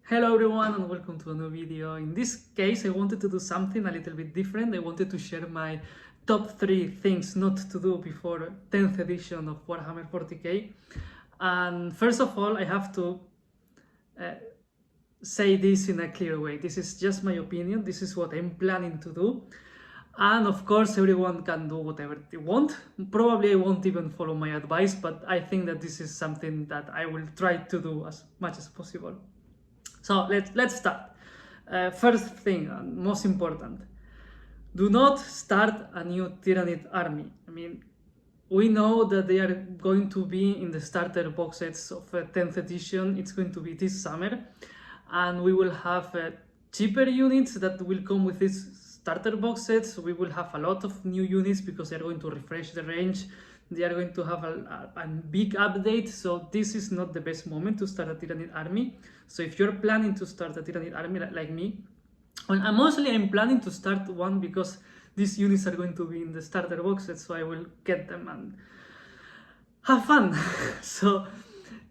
Hello everyone and welcome to a new video. In this case I wanted to do something a little bit different. I wanted to share my top 3 things not to do before 10th edition of Warhammer 40k. And first of all I have to say this in a clear way. This is just my opinion, this is what I'm planning to do. And of course everyone can do whatever they want. Probably I won't even follow my advice, but I think that this is something that I will try to do as much as possible. So let's start. First thing, and most important, do not start a new Tyranny Army. I mean, we know that they are going to be in the starter box sets of 10th edition. It's going to be this summer, and we will have cheaper units that will come with these starter box sets. We will have a lot of new units because they're going to refresh the range. They are going to have a big update, so this is not the best moment to start a Tyranny Army. So if you're planning to start a Tyranny Army like me, well, I'm planning to start one because these units are going to be in the starter boxes, so I will get them and have fun. So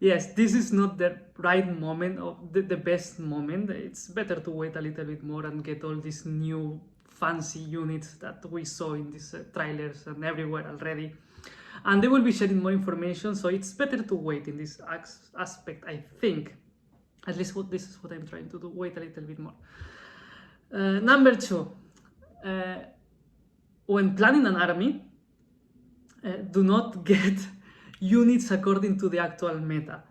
yes, this is not the right moment or the best moment. It's better to wait a little bit more and get all these new fancy units that we saw in these trailers and everywhere already. And they will be sharing more information, so it's better to wait in this aspect, I think. At least this is what I'm trying to do, wait a little bit more. Number 2, when planning an army, do not get units according to the actual meta,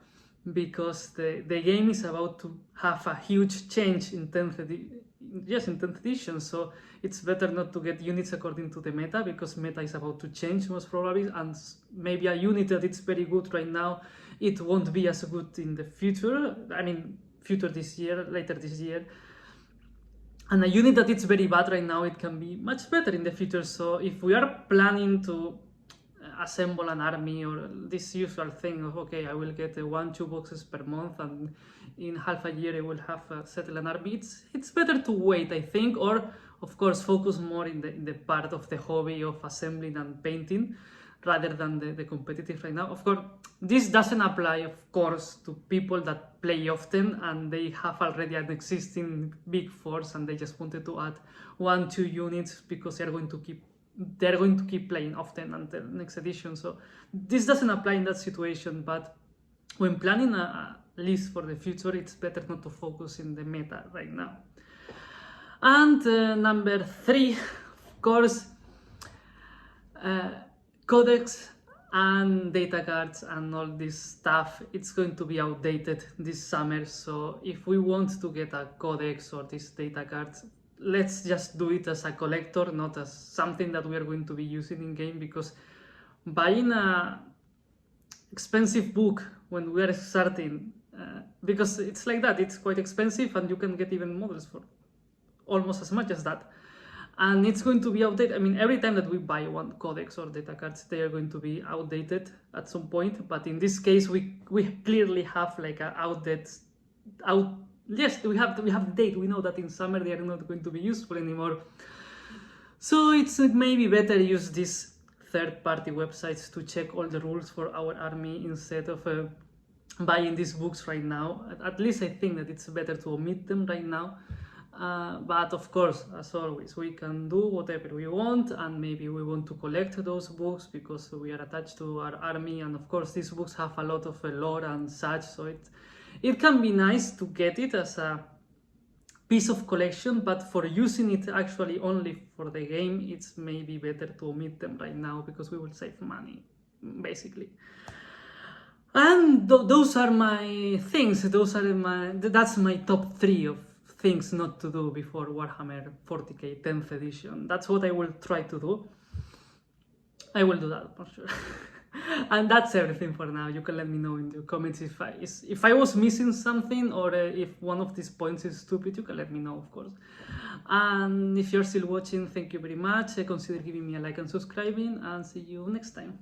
because the game is about to have a huge change in 10th edition, so it's better not to get units according to the meta, because meta is about to change most probably, and maybe a unit that it's very good right now, it won't be as good in the future. I mean, later this year. And a unit that it's very bad right now, it can be much better in the future. So if we are planning to assemble an army, or this usual thing of, okay, I will get 1-2 boxes per month and in half a year I will have settled an army, it's better to wait, I think, or of course focus more in the part of the hobby of assembling and painting rather than the competitive right now. Of course, this doesn't apply, of course, to people that play often and they have already an existing big force and they just wanted to add 1-2 units because they're going to keep playing often until next edition. So this doesn't apply in that situation, but when planning a list for the future, it's better not to focus in the meta right now. And number 3, of course, Codex and data cards and all this stuff, it's going to be outdated this summer. So if we want to get a Codex or these data cards, let's just do it as a collector, not as something that we are going to be using in game, because buying a expensive book when we are starting, because it's like that, it's quite expensive and you can get even models for almost as much as that, and it's going to be outdated. I mean, every time that we buy one Codex or data cards, they are going to be outdated at some point, but in this case we clearly have like a yes, we have the date. We know that in summer they are not going to be useful anymore. So it's maybe better use these third-party websites to check all the rules for our army instead of buying these books right now. At least I think that it's better to omit them right now. But of course, as always, we can do whatever we want, and maybe we want to collect those books because we are attached to our army, and of course these books have a lot of lore and such, so it can be nice to get it as a piece of collection, but for using it actually only for the game, it's maybe better to omit them right now because we will save money, basically. And those are my things. That's my top 3 of things not to do before Warhammer 40k 10th edition. That's what I will try to do. I will do that for sure. And that's everything for now. You can let me know in the comments if I was missing something, or if one of these points is stupid. You can let me know, of course. And if you're still watching, thank you very much. Consider giving me a like and subscribing, and see you next time.